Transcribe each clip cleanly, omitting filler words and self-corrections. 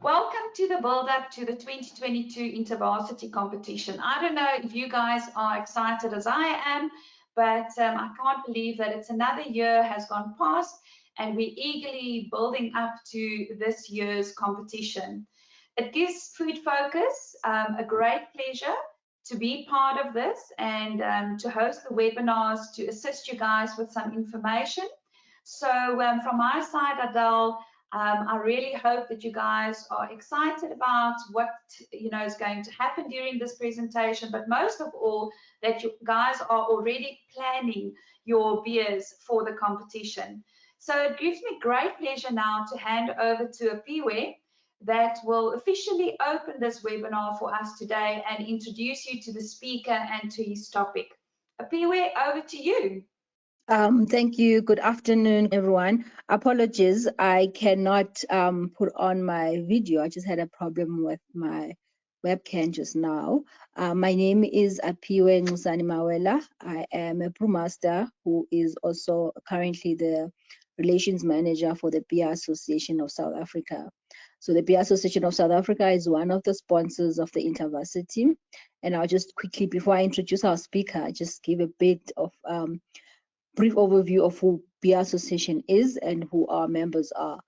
Welcome to the build-up to the 2022 InterVarsity competition. I don't know if you guys are excited as I am, but I can't believe that it's another year has gone past and we're eagerly building up to this year's competition. It gives Food Focus a great pleasure to be part of this and to host the webinars to assist you guys with some information. So from my side, Adele, I really hope that you guys are excited about what is going to happen during this presentation, but most of all, that you guys are already planning your beers for the competition. So it gives me great pleasure now to hand over to Apiwe that will officially open this webinar for us today and introduce you to the speaker and to his topic. Apiwe, over to you. Thank you. Good afternoon, everyone. Apologies, I cannot put on my video. I just had a problem with my webcam just now. My name is Apiwe Ngusani Mawela. I am a brewmaster who is also currently the Relations Manager for the Beer Association of South Africa. So the Beer Association of South Africa is one of the sponsors of the InterVarsity. And I'll just quickly, before I introduce our speaker, just give a bit of brief overview of who Beer Association is and who our members are.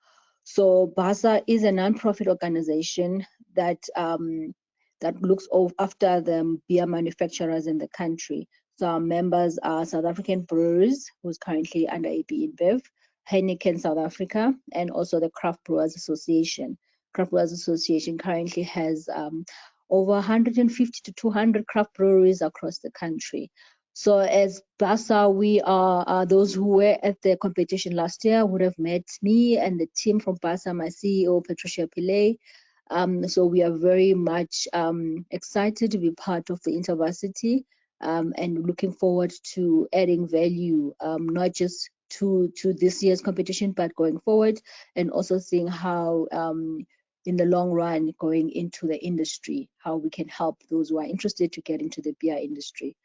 So BASA is a non-profit organization that that looks after the beer manufacturers in the country. So our members are South African Brewers, who's currently under AB InBev, Heineken South Africa, and also the Craft Brewers Association. Craft Brewers Association currently has over 150 to 200 craft breweries across the country. So as BASA, we are those who were at the competition last year would have met me and the team from BASA, my CEO, Patricia Pillay. So we are very much excited to be part of the InterVarsity and looking forward to adding value, not just to this year's competition, but going forward, and also seeing how in the long run, going into the industry, how we can help those who are interested to get into the beer industry.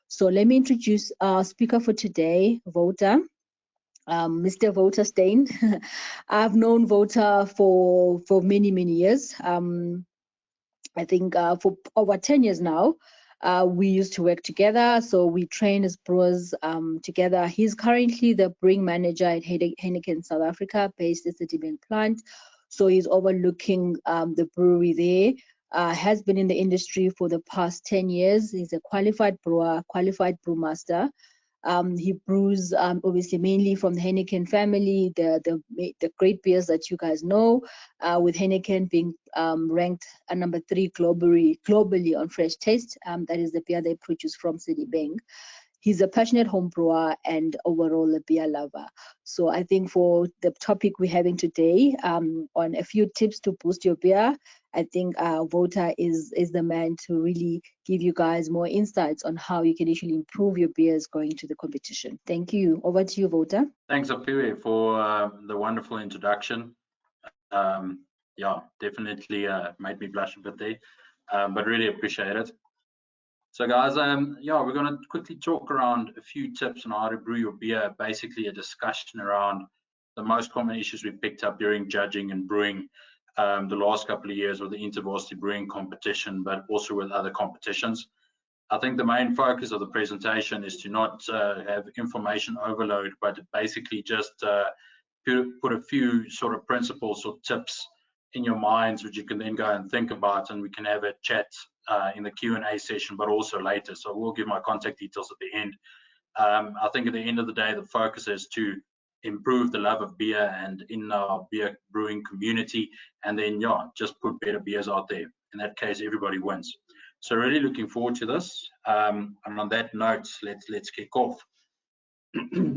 So let me introduce our speaker for today, Wouter, Mr. Wouter Steyn. I've known Wouter for many, many years. I think for over 10 years now. We used to work together, so we train as brewers together. He's currently the brewing manager at Heineken South Africa, based at the Durban plant. So he's overlooking the brewery there. Has been in the industry for the past 10 years. He's a qualified brewer, qualified brewmaster. He brews obviously mainly from the Heineken family, the great beers that you guys know, with Heineken being ranked number 3 globally on fresh taste. That is the beer they produce from Citibank. He's a passionate home brewer and overall a beer lover. So I think for the topic we're having today on a few tips to boost your beer, I think Wouter is the man to really give you guys more insights on how you can actually improve your beers going to the competition. Thank you. Over to you, Wouter. Thanks, Apiwe, for the wonderful introduction. Yeah, definitely made me blush a bit there, but really appreciate it. So guys, yeah, we're going to quickly talk around a few tips on how to brew your beer, basically a discussion around the most common issues we picked up during judging and brewing the last couple of years with the InterVarsity brewing competition, but also with other competitions. I think the main focus of the presentation is to not have information overload, but basically just put a few sort of principles or tips in your minds, which you can then go and think about, and we can have a chat in the Q&A session, but also later. So we'll give my contact details at the end. I think at the end of the day, the focus is to improve the love of beer and in our beer brewing community, and then yeah, just put better beers out there. In that case, everybody wins. So really looking forward to this. And on that note, let's kick off.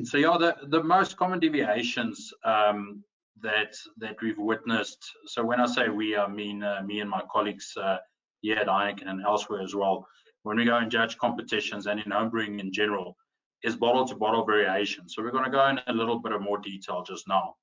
So yeah, the most common deviations that we've witnessed. So when I say we, I mean me and my colleagues here at Heineken and elsewhere as well. When we go and judge competitions and in homebrewing in general, is bottle-to-bottle variation. So we're going to go in a little bit of more detail just now.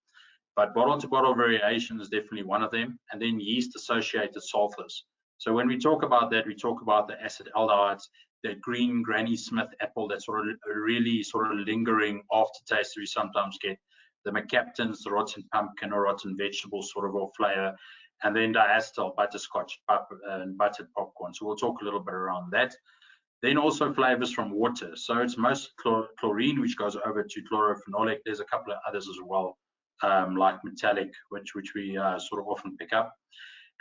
But bottle-to-bottle variation is definitely one of them. And then yeast-associated sulfurs. So when we talk about that, we talk about the acetaldehydes, that green Granny Smith apple, that sort of really sort of lingering aftertaste we sometimes get, the McCaptain's, the rotten pumpkin or rotten vegetable sort of flavor, and then diacetyl butterscotch and buttered popcorn. So we'll talk a little bit around that. Then also flavors from water. So it's most chlorine, which goes over to chlorophenolic. There's a couple of others as well, like metallic, which we sort of often pick up.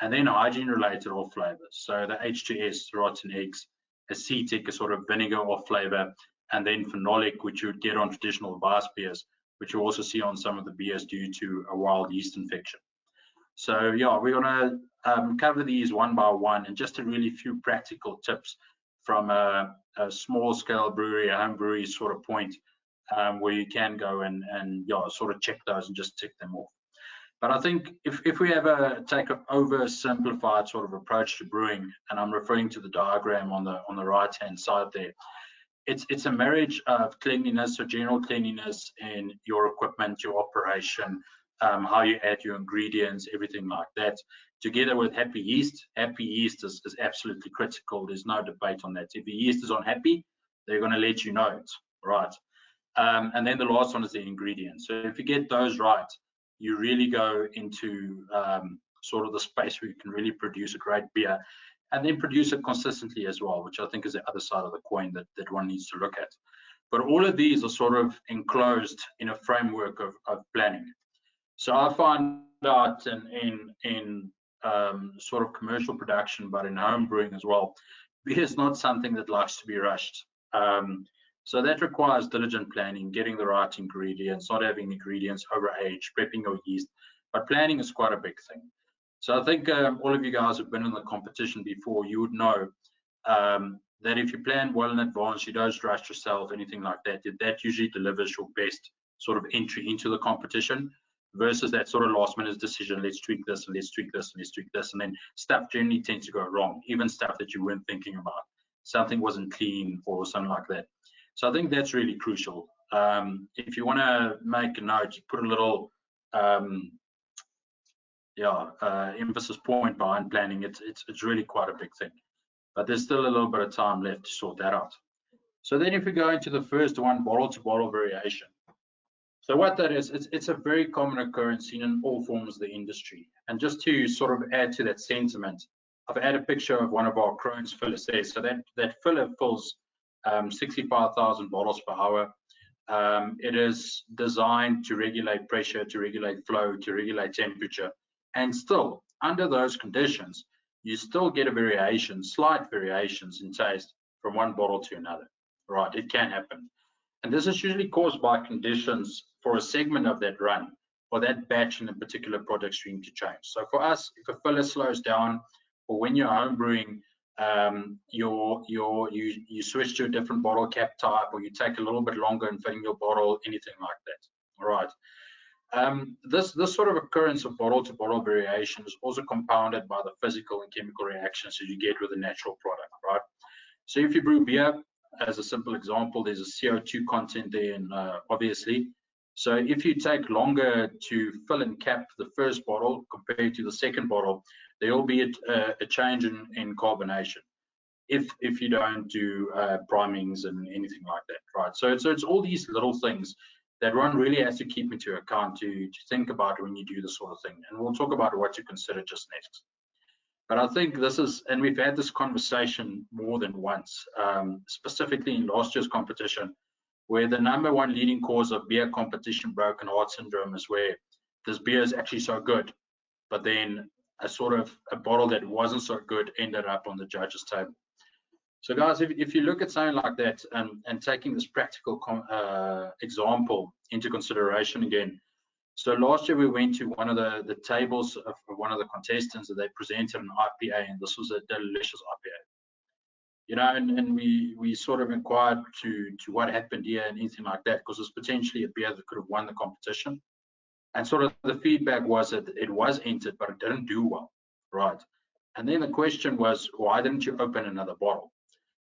And then hygiene-related off flavors. So the H2S, rotten eggs, acetic, a sort of vinegar off flavor, and then phenolic, which you would get on traditional Weiss beers, which you also see on some of the beers due to a wild yeast infection. So yeah, we're gonna cover these one by one, and just a really few practical tips from a small scale brewery, a home brewery sort of point, where you can go and yeah, sort of check those and just tick them off. But I think if we ever take an oversimplified sort of approach to brewing, and I'm referring to the diagram on the right hand side there, it's a marriage of cleanliness, so general cleanliness in your equipment, your operation, how you add your ingredients, everything like that, together with happy yeast. Happy yeast is absolutely critical. There's no debate on that. If the yeast is unhappy, they're going to let you know it, right? And then the last one is the ingredients. So if you get those right, you really go into sort of the space where you can really produce a great beer, and then produce it consistently as well, which I think is the other side of the coin that one needs to look at. But all of these are sort of enclosed in a framework of planning. So I find out in sort of commercial production, but in home brewing as well, beer is not something that likes to be rushed. So that requires diligent planning, getting the right ingredients, not having ingredients overaged, prepping your yeast. But planning is quite a big thing. So I think all of you guys have been in the competition before. You would know that if you plan well in advance, you don't rush yourself, anything like that, that usually delivers your best sort of entry into the competition, versus that sort of last minute decision, let's tweak this and let's tweak this and let's tweak this, and then stuff generally tends to go wrong, even stuff that you weren't thinking about. Something wasn't clean or something like that. So I think that's really crucial. If you want to make a note, put a little emphasis point behind planning. It's really quite a big thing, but there's still a little bit of time left to sort that out. So then if we go into the first one, bottle to bottle variation. So what that is, it's a very common occurrence seen in all forms of the industry. And just to sort of add to that sentiment, I've added a picture of one of our Crohn's fillers there. So that filler fills 65,000 bottles per hour. It is designed to regulate pressure, to regulate flow, to regulate temperature. And still, under those conditions, you still get a variation, slight variations in taste from one bottle to another. Right, it can happen. And this is usually caused by conditions for a segment of that run or that batch in a particular product stream to change. So for us, if a filler slows down, or when you're home brewing, you switch to a different bottle cap type, or you take a little bit longer in filling your bottle, anything like that. All right. This sort of occurrence of bottle to bottle variation is also compounded by the physical and chemical reactions that you get with a natural product, right? So if you brew beer, as a simple example, there's a CO2 content there, and obviously. So if you take longer to fill and cap the first bottle compared to the second bottle, there will be a change in carbonation if you don't do primings and anything like that, right? So it's all these little things that one really has to keep into account to think about when you do this sort of thing. And we'll talk about what to consider just next. But I think this is, and we've had this conversation more than once, specifically in last year's competition, where the #1 leading cause of beer competition broken heart syndrome is where this beer is actually so good, but then a bottle that wasn't so good ended up on the judges' table. So guys, if you look at something like that and taking this practical example into consideration again, so last year we went to one of the tables of one of the contestants that they presented an IPA, and this was a delicious IPA. You know, and we sort of inquired to what happened here and anything like that, because it's potentially a beer that could have won the competition. And sort of the feedback was that it was entered, but it didn't do well, right? And then the question was, why didn't you open another bottle?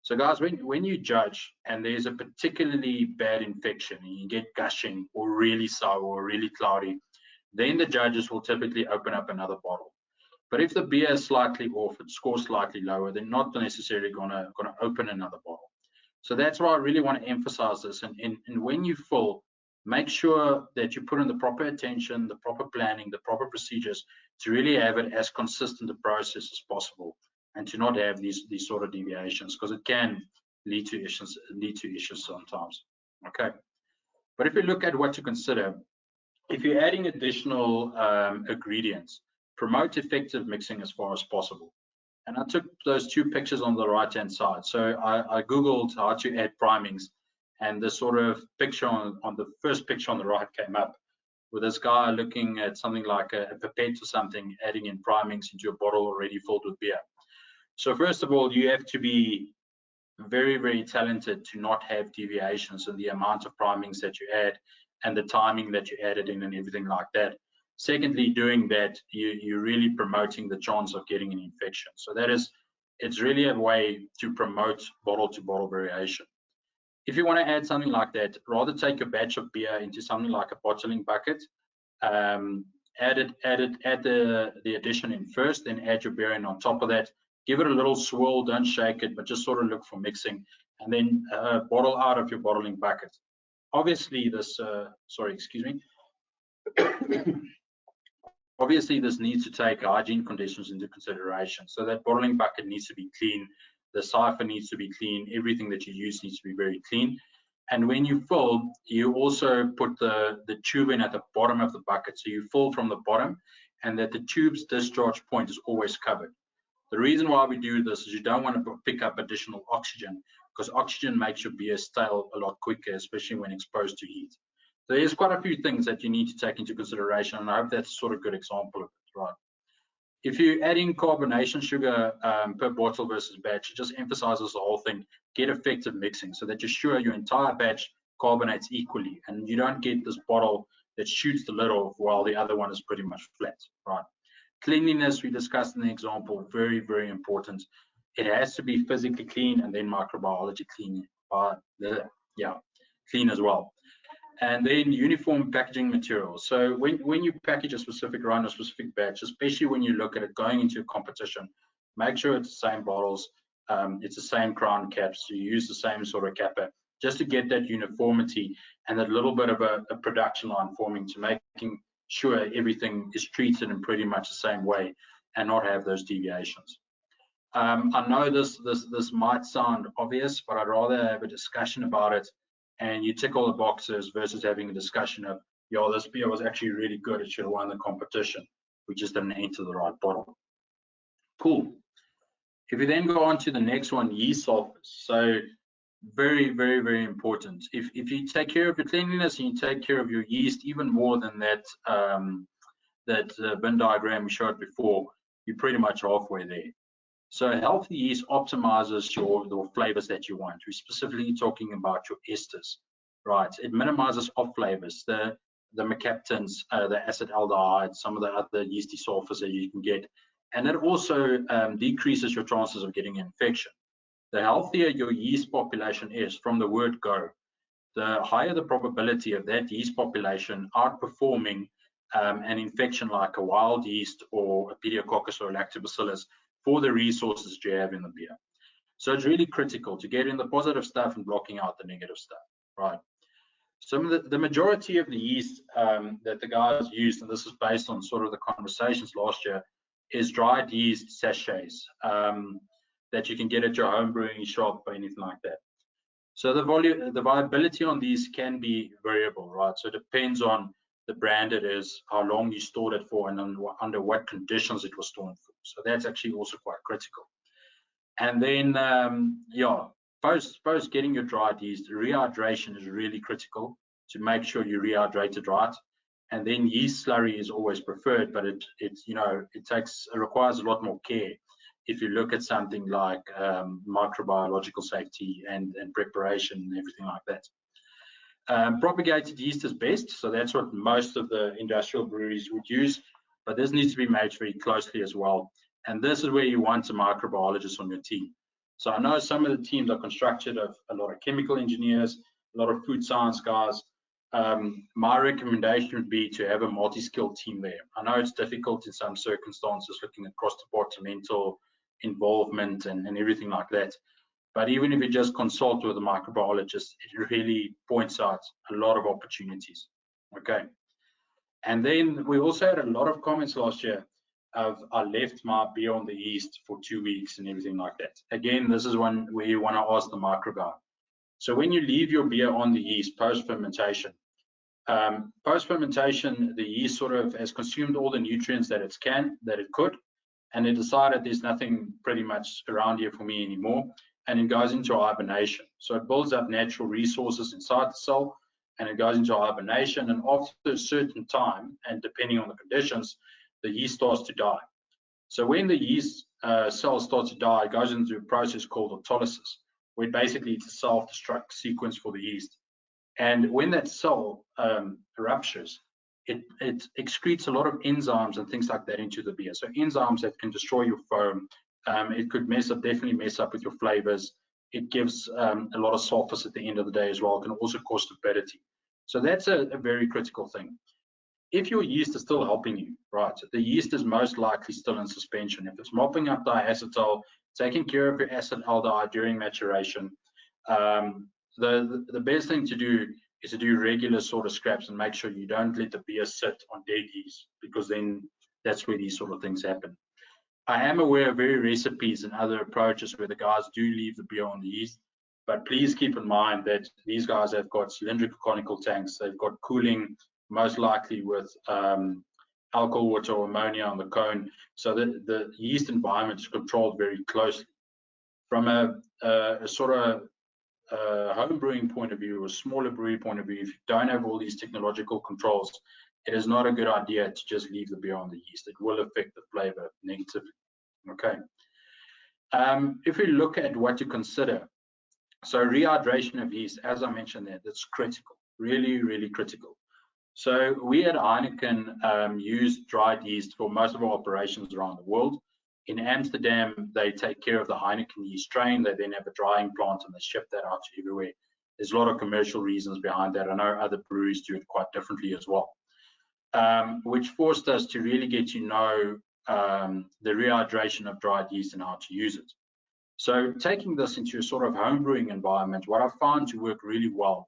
So guys, when you judge and there's a particularly bad infection and you get gushing or really sour or really cloudy, then the judges will typically open up another bottle. But if the beer is slightly off, it scores slightly lower, they're not necessarily gonna open another bottle. So that's why I really want to emphasize this. And when you fill, make sure that you put in the proper attention, the proper planning, the proper procedures to really have it as consistent a process as possible, and to not have these sort of deviations, because it can lead to issues sometimes. Okay, but if you look at what to consider, if you're adding additional ingredients, promote effective mixing as far as possible. And I took those two pictures on the right hand side. So I googled how to add primings, and the sort of picture on the first picture on the right came up with this guy looking at something like a pipette or something, adding in primings into a bottle already filled with beer. So first of all, you have to be very, very talented to not have deviations in the amount of primings that you add and the timing that you add it in and everything like that. Secondly, doing that, you're really promoting the chance of getting an infection. So it's really a way to promote bottle-to-bottle variation. If you want to add something like that, rather take a batch of beer into something like a bottling bucket, add the addition in first, then add your beer in on top of that. Give it a little swirl, don't shake it, but just sort of look for mixing, and then bottle out of your bottling bucket. Obviously, this obviously this needs to take hygiene conditions into consideration. So that bottling bucket needs to be clean, the siphon needs to be clean, everything that you use needs to be very clean. And when you fill, you also put the tube in at the bottom of the bucket. So you fill from the bottom, and that the tube's discharge point is always covered. The reason why we do this is you don't want to pick up additional oxygen, because oxygen makes your beer stale a lot quicker, especially when exposed to heat. So there's quite a few things that you need to take into consideration, and I hope that's sort of a good example of it, right? If you're adding carbonation sugar per bottle versus batch, it just emphasizes the whole thing. Get effective mixing so that you're sure your entire batch carbonates equally, and you don't get this bottle that shoots the lid off while the other one is pretty much flat, right? Cleanliness, we discussed in the example, very, very important. It has to be physically clean and then microbiology clean, clean as well. And then uniform packaging materials. So when you package a specific run or specific batch, especially when you look at it going into a competition, make sure it's the same bottles, it's the same crown caps, you use the same sort of capper, just to get that uniformity and that little bit of a production line forming, to making sure everything is treated in pretty much the same way and not have those deviations. I know this might sound obvious, but I'd rather have a discussion about it and you tick all the boxes versus having a discussion of, yo, this beer was actually really good, it should have won the competition, we just didn't enter the right bottle. Cool. If we then go on to the next one, yeast sulfurs. So very, very, very important. If you take care of your cleanliness and you take care of your yeast even more than that Venn diagram we showed before, you're pretty much halfway there. So healthy yeast optimizes your flavors that you want. We're specifically talking about your esters, right? It minimizes off flavors, the mercaptans, the acetaldehydes, some of the other yeasty sulfurs that you can get. And it also decreases your chances of getting an infection. The healthier your yeast population is, from the word go, the higher the probability of that yeast population outperforming an infection like a wild yeast or a pediococcus or a lactobacillus for the resources that you have in the beer. So it's really critical to get in the positive stuff and blocking out the negative stuff, right? Some of the majority of the yeast that the guys used, and this is based on sort of the conversations last year, is dried yeast sachets that you can get at your home brewing shop or anything like that. So the viability on these can be variable, right? So it depends on the brand it is, how long you stored it for, and under what conditions it was stored for. So that's actually also quite critical. And then, post getting your dried yeast, rehydration is really critical to make sure you rehydrate it right. And then yeast slurry is always preferred, but it requires a lot more care if you look at something like microbiological safety and preparation and everything like that. Propagated yeast is best, so that's what most of the industrial breweries would use, but this needs to be managed very closely as well. And this is where you want a microbiologist on your team. So I know some of the teams are constructed of a lot of chemical engineers, a lot of food science guys. My recommendation would be to have a multi-skilled team there. I know it's difficult in some circumstances looking at cross-departmental involvement and everything like that. But even if you just consult with a microbiologist, it really points out a lot of opportunities. Okay. And then we also had a lot of comments last year of I left my beer on the yeast for 2 weeks and everything like that. Again, this is one where you want to ask the micro guy. So when you leave your beer on the yeast post-fermentation, the yeast sort of has consumed all the nutrients that it could, and it decided there's nothing pretty much around here for me anymore, and it goes into hibernation. So it builds up natural resources inside the cell, and it goes into hibernation, and after a certain time, and depending on the conditions, the yeast starts to die. So when the yeast cell starts to die, it goes into a process called autolysis, where basically it's a self-destruct sequence for the yeast. And when that cell ruptures, it excretes a lot of enzymes and things like that into the beer. So enzymes that can destroy your foam. It could definitely mess up with your flavors. It gives a lot of sulfurs at the end of the day as well. It can also cause turbidity. So that's a very critical thing. If your yeast is still helping you, right, the yeast is most likely still in suspension. If it's mopping up diacetyl, taking care of your acetaldehyde during maturation, the best thing to do is to do regular sort of scraps and make sure you don't let the beer sit on dead yeast, because then that's where these sort of things happen. I am aware of very recipes and other approaches where the guys do leave the beer on the yeast, but please keep in mind that these guys have got cylindrical conical tanks. They've got cooling, most likely with alcohol water or ammonia on the cone, so that the yeast environment is controlled very closely. From a sort of home brewing point of view, or a smaller brewery point of view, if you don't have all these technological controls, it is not a good idea to just leave the beer on the yeast. It will affect the flavor negatively. Okay. If we look at what to consider, so rehydration of yeast, as I mentioned there, that's critical, really, really critical. So we at Heineken use dried yeast for most of our operations around the world. In Amsterdam, they take care of the Heineken yeast strain. They then have a drying plant and they ship that out to everywhere. There's a lot of commercial reasons behind that. I know other breweries do it quite differently as well, which forced us to really get to know the rehydration of dried yeast and how to use it. So taking this into a sort of home brewing environment, what I found to work really well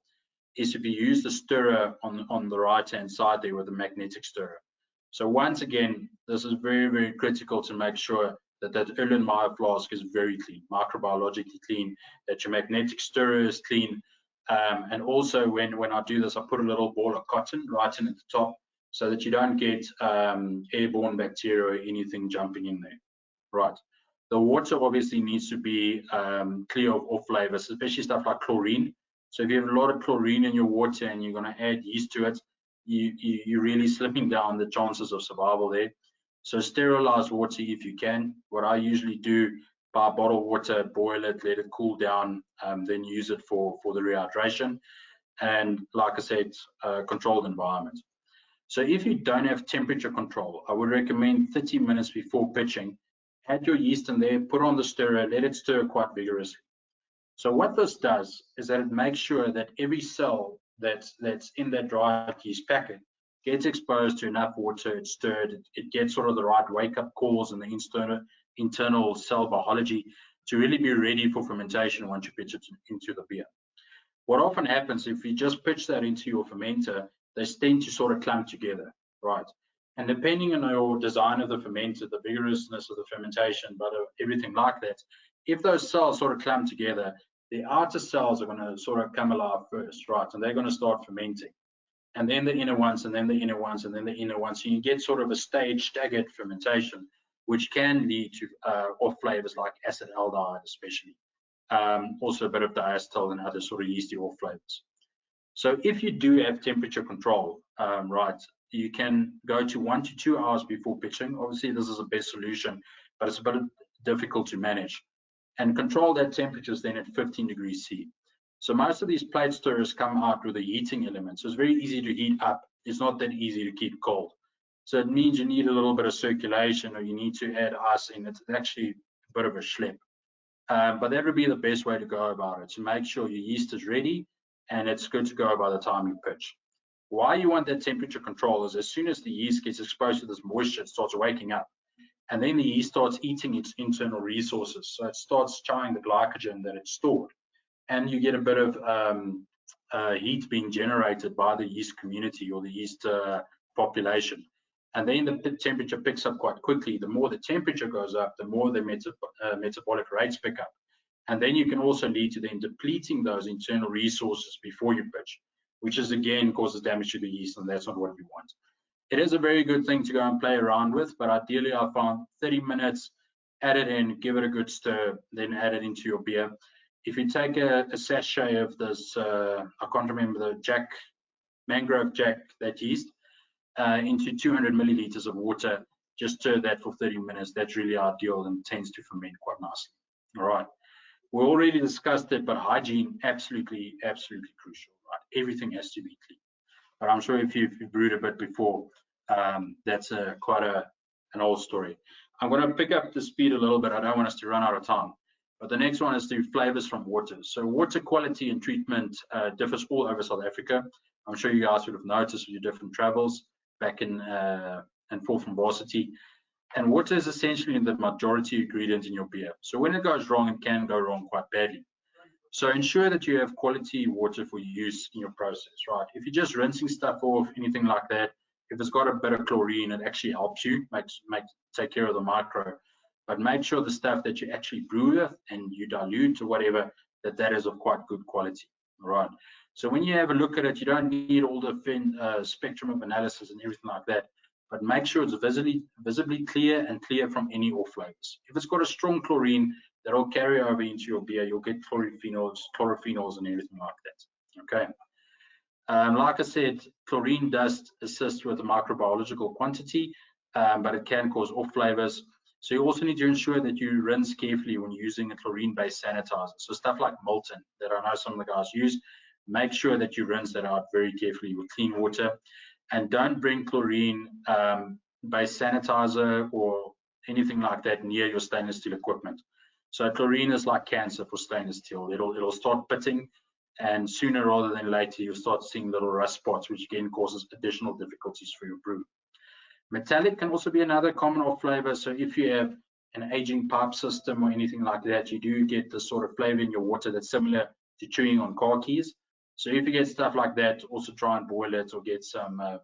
is if you use the stirrer on the right-hand side there with a magnetic stirrer. So once again, this is very, very critical to make sure that that Erlenmeyer flask is very clean, microbiologically clean, that your magnetic stirrer is clean. And also when I do this, I put a little ball of cotton right in at the top so that you don't get airborne bacteria or anything jumping in there. Right. The water obviously needs to be clear of all flavors, especially stuff like chlorine. So if you have a lot of chlorine in your water and you're going to add yeast to it, you're really slipping down the chances of survival there. So sterilize water if you can. What I usually do, buy bottled water, boil it, let it cool down, then use it for the rehydration. And like I said, controlled environment. So if you don't have temperature control, I would recommend 30 minutes before pitching, add your yeast in there, put on the stirrer, let it stir quite vigorously. So what this does is that it makes sure that every cell that's in that dried yeast packet gets exposed to enough water, it's stirred, it gets sort of the right wake-up calls in the internal cell biology to really be ready for fermentation once you pitch it into the beer. What often happens if you just pitch that into your fermenter, they tend to sort of clump together, right? And depending on your design of the fermenter, the vigorousness of the fermentation, but everything like that, if those cells sort of clump together, the outer cells are going to sort of come alive first, right? And they're going to start fermenting. And then the inner ones, and then the inner ones, and then the inner ones. So you get sort of a staggered fermentation, which can lead to off flavors like acetaldehyde, especially. Also a bit of diacetyl and other sort of yeasty off flavors. So if you do have temperature control, right, you can go to 1 to 2 hours before pitching. Obviously, this is the best solution, but it's a bit difficult to manage. And control that temperatures then at 15 degrees C. So most of these plate stirrers come out with a heating element. So it's very easy to heat up. It's not that easy to keep cold. So it means you need a little bit of circulation, or you need to add ice in. It's actually a bit of a schlep. But that would be the best way to go about it, to make sure your yeast is ready and it's good to go by the time you pitch. Why you want that temperature control is as soon as the yeast gets exposed to this moisture, it starts waking up. and then the yeast starts eating its internal resources. So it starts chowing the glycogen that it's stored, and you get a bit of heat being generated by the yeast community or the yeast population. And then the temperature picks up quite quickly. The more the temperature goes up, the more the metabolic rates pick up. And then you can also lead to then depleting those internal resources before you pitch, which is again causes damage to the yeast, and that's not what we want. It is a very good thing to go and play around with, but ideally I found 30 minutes, add it in, give it a good stir, then add it into your beer. If you take a sachet of this, I can't remember the mangrove jack, that yeast, into 200 milliliters of water, just stir that for 30 minutes. That's really ideal and tends to ferment quite nicely. All right. We already discussed it, but hygiene, absolutely crucial, right? Everything has to be clean. But I'm sure if you've brewed a bit before, that's quite an old story. I'm going to pick up the speed a little bit. I don't want us to run out of time. But the next one is the flavors from water. So water quality and treatment differs all over South Africa. I'm sure you guys would have noticed with your different travels back in and forth from varsity. And water is essentially the majority ingredient in your beer. So when it goes wrong, it can go wrong quite badly. So ensure that you have quality water for use in your process, right? If you're just rinsing stuff off, anything like that, if it's got a bit of chlorine, it actually helps you take care of the micro. But make sure the stuff that you actually brew with and you dilute or whatever, that is of quite good quality, all right? So when you have a look at it, you don't need all the spectrum of analysis and everything like that, but make sure it's visibly clear and clear from any off flavors. If it's got a strong chlorine, that'll carry over into your beer. You'll get chlorophenols and everything like that, okay? Like I said, chlorine does assist with the microbiological quantity, but it can cause off flavors. So you also need to ensure that you rinse carefully when using a chlorine-based sanitizer. So stuff like Milton that I know some of the guys use, make sure that you rinse that out very carefully with clean water. And don't bring chlorine-based sanitizer or anything like that near your stainless steel equipment. So chlorine is like cancer for stainless steel. It'll start pitting, and sooner rather than later you'll start seeing little rust spots, which again causes additional difficulties for your brew. Metallic can also be another common off flavor. So if you have an aging pipe system or anything like that, you do get the sort of flavor in your water that's similar to chewing on car keys. So if you get stuff like that, also try and boil it or get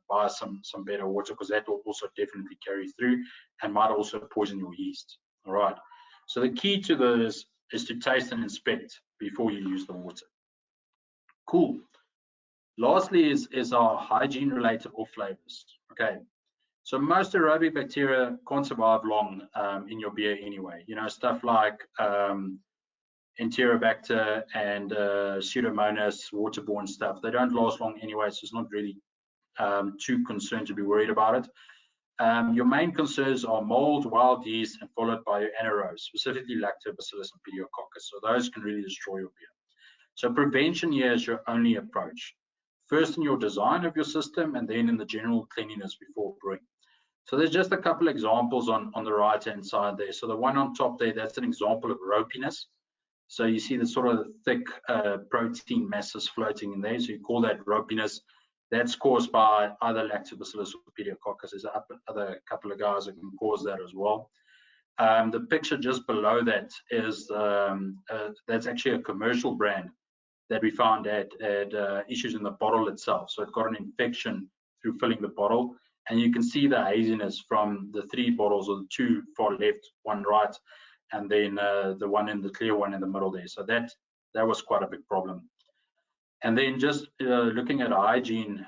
buy some better water, because that will also definitely carry through and might also poison your yeast. All right. So the key to this is to taste and inspect before you use the water. Cool. Lastly is our hygiene related off flavors. Okay. So most aerobic bacteria can't survive long in your beer anyway. You know, stuff like Enterobacter and Pseudomonas, waterborne stuff. They don't last long anyway, so it's not really too concerned to be worried about it. Your main concerns are mold, wild yeast, and followed by your anaerobes, specifically Lactobacillus and Pediococcus. So those can really destroy your beer. So prevention here is your only approach. First in your design of your system, and then in the general cleanliness before brewing. So there's just a couple examples on the right-hand side there. So the one on top there, that's an example of ropiness. So you see the sort of thick protein masses floating in there. So you call that ropiness. That's caused by either Lactobacillus or Pediococcus. There's other couple of guys that can cause that as well. The picture just below that is that's actually a commercial brand that we found had issues in the bottle itself. So it got an infection through filling the bottle. And you can see the haziness from the 3 bottles, or the 2 far left, 1 right, and then the one in the clear one in the middle there. So that was quite a big problem. And then just looking at hygiene,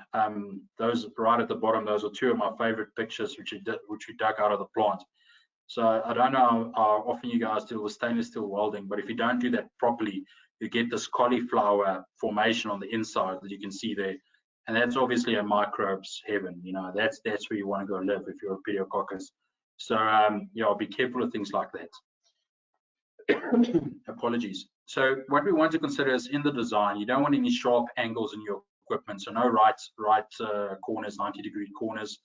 those right at the bottom, those are 2 of my favorite pictures which we dug out of the plant. So I don't know how often you guys deal with stainless steel welding, but if you don't do that properly, you get this cauliflower formation on the inside that you can see there. And that's obviously a microbes heaven. You know, that's where you want to go live if you're a Pediococcus. So yeah, be careful with things like that. Apologies. So what we want to consider is in the design, you don't want any sharp angles in your equipment. So no right corners, 90-degree corners.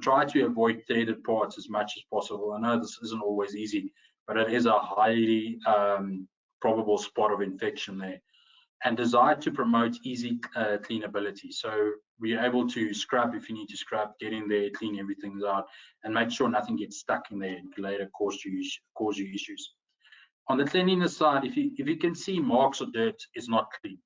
Try to avoid threaded parts as much as possible. I know this isn't always easy, but it is a highly probable spot of infection there. And desired to promote easy cleanability. So be able to scrub if you need to scrub, get in there, clean everything out, and make sure nothing gets stuck in there and later cause you issues. On the cleanliness side, if you can see marks or dirt, it's not clean.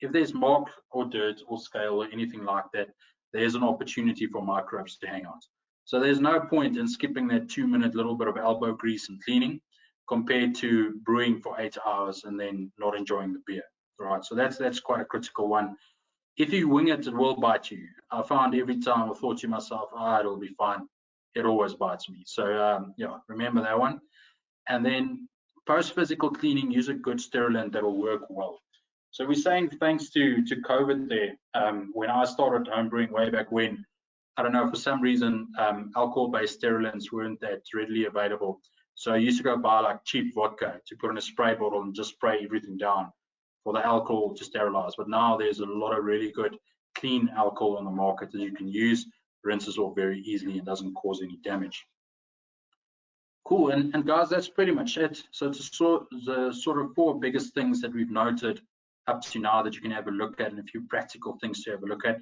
If there's mark or dirt or scale or anything like that, there's an opportunity for microbes to hang out. So there's no point in skipping that 2-minute little bit of elbow grease and cleaning compared to brewing for 8 hours and then not enjoying the beer, right? So that's quite a critical one. If you wing it, it will bite you. I found every time I thought to myself, it'll be fine. It always bites me. So yeah, remember that one. And then post-physical cleaning, use a good sterilant that will work well. So we're saying thanks to COVID there. When I started homebrewing way back when, I don't know, for some reason, alcohol-based sterilants weren't that readily available. So I used to go buy like cheap vodka to put in a spray bottle and just spray everything down for the alcohol to sterilize. But now there's a lot of really good clean alcohol on the market that you can use, rinses off very easily and doesn't cause any damage. Cool, and guys, that's pretty much it. So it's the sort of 4 biggest things that we've noted up to now that you can have a look at, and a few practical things to have a look at.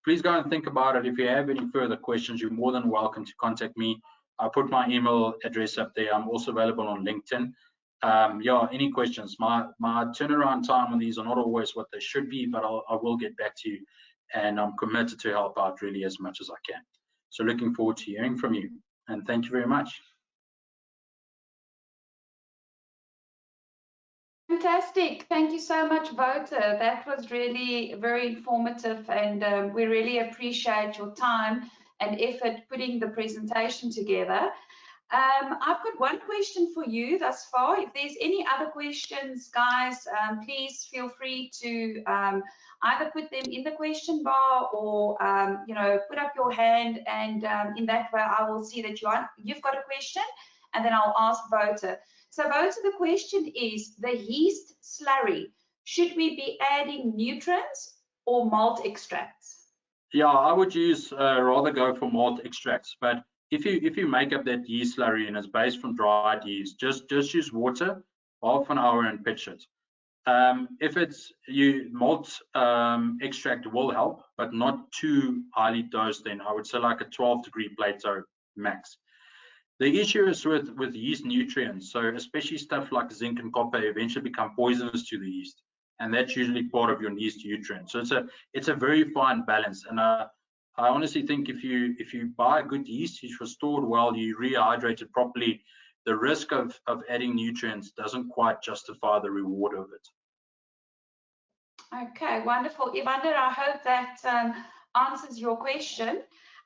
Please go and think about it. If you have any further questions, you're more than welcome to contact me. I'll put my email address up there. I'm also available on LinkedIn. Yeah, any questions? My turnaround time on these are not always what they should be, but I will get back to you, and I'm committed to help out really as much as I can. So looking forward to hearing from you, and thank you very much. Fantastic. Thank you so much, Wouter. That was really very informative, and we really appreciate your time and effort putting the presentation together. I've got one question for you thus far. If there's any other questions, guys, please feel free to either put them in the question bar or put up your hand, and in that way I will see that you've got a question, and then I'll ask Wouter. So Wouter, the question is, the yeast slurry, should we be adding nutrients or malt extracts? Yeah, I would use rather go for malt extracts, but if you make up that yeast slurry and it's based from dried yeast, just use water, half an hour, and pitch it. If it's malt extract will help, but not too highly dosed. Then I would say like a 12-degree Plato max. The issue is with yeast nutrients, so especially stuff like zinc and copper eventually become poisonous to the yeast, and that's usually part of your yeast nutrient. So it's a very fine balance, and I honestly think if you buy good yeast, it's stored well, you rehydrate it properly, the risk of adding nutrients doesn't quite justify the reward of it. Okay, wonderful. Evander, I hope that answers your question.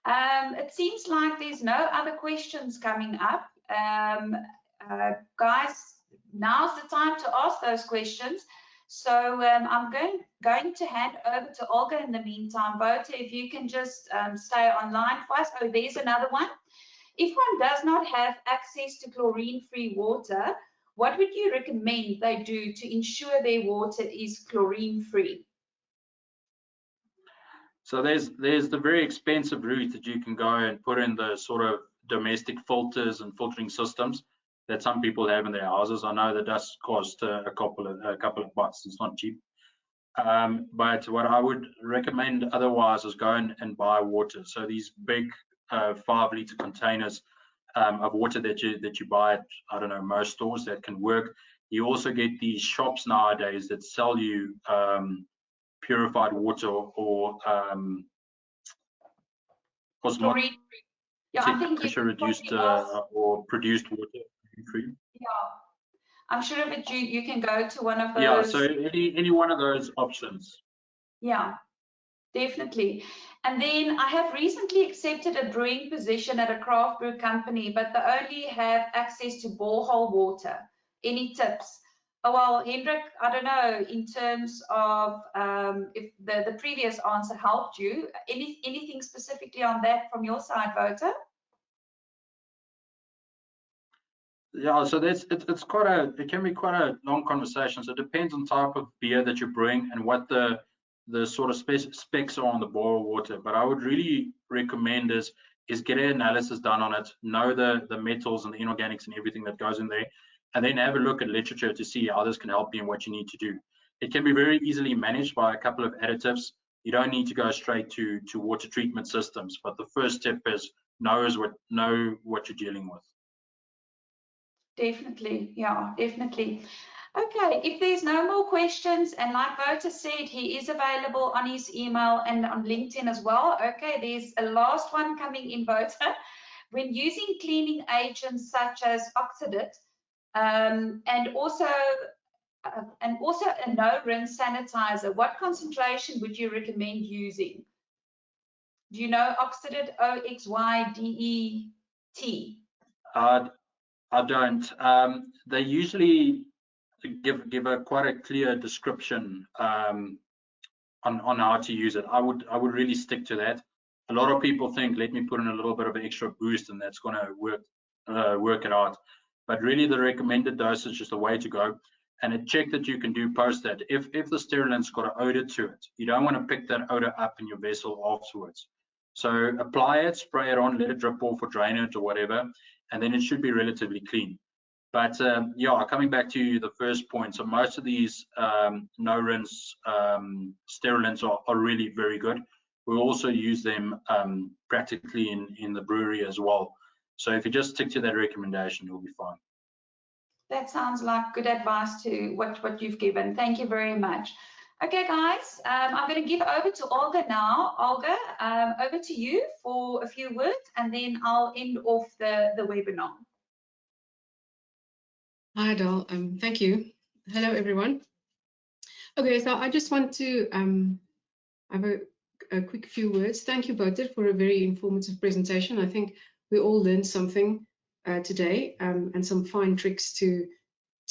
It seems like there's no other questions coming up. Guys, now's the time to ask those questions. So I'm going to hand over to Olga in the meantime. Wouter, if you can just stay online for us. Oh, there's another one. If one does not have access to chlorine-free water, what would you recommend they do to ensure their water is chlorine-free? So there's the very expensive route that you can go and put in the sort of domestic filters and filtering systems that some people have in their houses. I know that does cost a couple of bucks. It's not cheap. But what I would recommend otherwise is go and buy water. So these big 5-liter containers of water that you buy at, I don't know, most stores that can work. You also get these shops nowadays that sell you purified water or osmotic pressure reduced or produced water. Yeah, I'm sure that you can go to one of those. Yeah, so any one of those options. Yeah, definitely. And then I have recently accepted a brewing position at a craft brew company, but they only have access to borehole water. Any tips? Oh, well, Hendrik, I don't know, in terms of if the previous answer helped you, anything specifically on that from your side, Wouter? Yeah, so it can be quite a long conversation. So it depends on type of beer that you're brewing and what the sort of specs are on the borehole water. But I would really recommend is get an analysis done on it, know the metals and the inorganics and everything that goes in there, and then have a look at literature to see how this can help you and what you need to do. It can be very easily managed by a couple of additives. You don't need to go straight to water treatment systems, but the first step is know what you're dealing with. Definitely, yeah, definitely. Okay, if there's no more questions, and like Wouter said, he is available on his email and on LinkedIn as well. Okay, there's a last one coming in, Wouter. When using cleaning agents such as oxidant, and also a no-rinse sanitizer, what concentration would you recommend using? Do you know oxidant, OXYDET? I don't. They usually give quite a clear description on how to use it. I would really stick to that. A lot of people think, let me put in a little bit of an extra boost and that's going to work it out. But really the recommended dosage is the way to go. And a check that you can do post that. If the sterilant's got an odor to it, you don't want to pick that odor up in your vessel afterwards. So apply it, spray it on, let it drip off or drain it or whatever, and then it should be relatively clean. But yeah, coming back to the first point, so most of these no rinse sterilants are really very good. We also use them practically in the brewery as well. So if you just stick to that recommendation, you'll be fine. That sounds like good advice to what you've given. Thank you very much. Okay, guys, I'm going to give over to Olga now. Olga, over to you for a few words, and then I'll end off the webinar. Hi, Dal. Thank you. Hello, everyone. Okay, so I just want to have a quick few words. Thank you, Wouter, for a very informative presentation. I think we all learned something today and some fine tricks to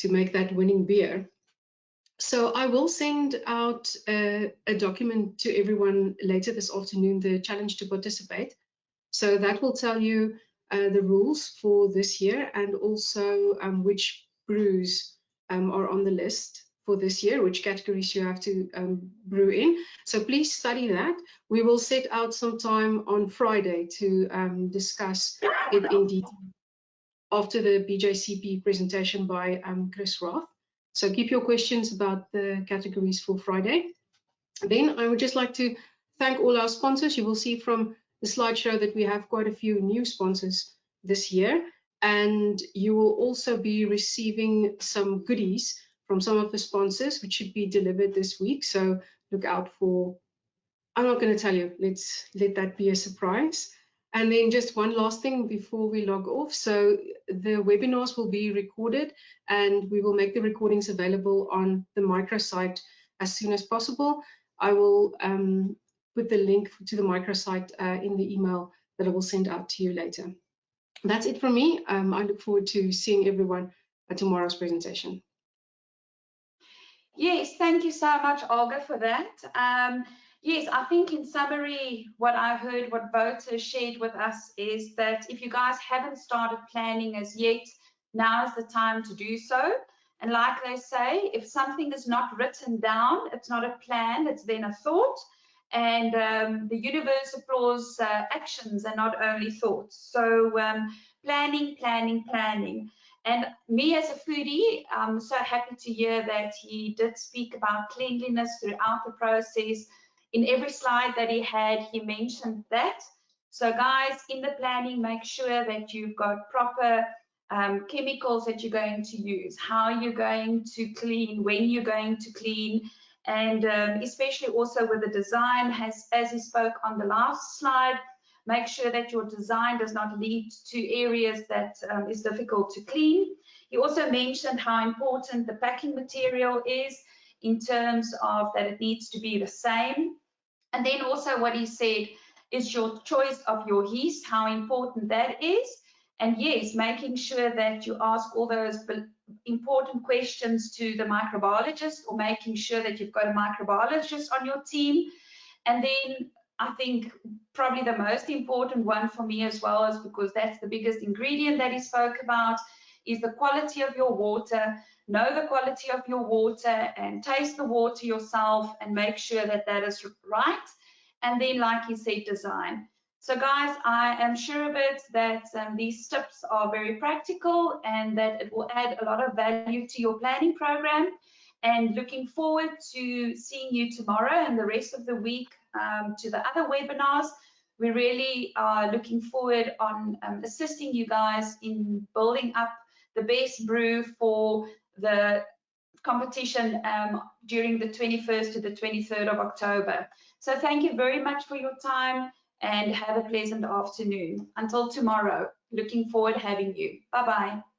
make that winning beer. So I will send out a document to everyone later this afternoon, the challenge to participate. So that will tell you the rules for this year and also which brews are on the list for this year, which categories you have to brew in. So please study that. We will set out some time on Friday to discuss it in detail after the BJCP presentation by Chris Roth. So keep your questions about the categories for Friday. Then I would just like to thank all our sponsors. You will see from the slideshow that we have quite a few new sponsors this year, and you will also be receiving some goodies from some of the sponsors, which should be delivered this week. So look out for, I'm not going to tell you, let's let that be a surprise. And then just one last thing before we log off. So the webinars will be recorded and we will make the recordings available on the microsite as soon as possible. I will put the link to the microsite in the email that I will send out to you later. That's it from me. I look forward to seeing everyone at tomorrow's presentation. Yes, thank you so much, Olga, for that. Yes, I think in summary, what I heard, what Wouter shared with us is that if you guys haven't started planning as yet, now is the time to do so. And like they say, if something is not written down, it's not a plan, it's then a thought. And the universe applauds actions and not only thoughts. So planning, planning, planning. And me as a foodie, I'm so happy to hear that he did speak about cleanliness throughout the process. In every slide that he had, he mentioned that. So guys, in the planning, make sure that you've got proper chemicals that you're going to use, how you're going to clean, when you're going to clean, and especially also with the design, as he spoke on the last slide, make sure that your design does not lead to areas that is difficult to clean. He also mentioned how important the packing material is in terms of that it needs to be the same. And then also what he said is your choice of your yeast, how important that is. And yes, making sure that you ask all those important questions to the microbiologist, or making sure that you've got a microbiologist on your team. And then I think probably the most important one for me as well, is because that's the biggest ingredient that he spoke about, is the quality of your water. Know the quality of your water and taste the water yourself and make sure that that is right. And then, like he said, design. So guys, I am sure of it that these tips are very practical and that it will add a lot of value to your planning program. And looking forward to seeing you tomorrow and the rest of the week to the other webinars. We really are looking forward on assisting you guys in building up the best brew for the competition during the 21st to the 23rd of October. So thank you very much for your time and have a pleasant afternoon. Until tomorrow, looking forward to having you. Bye-bye.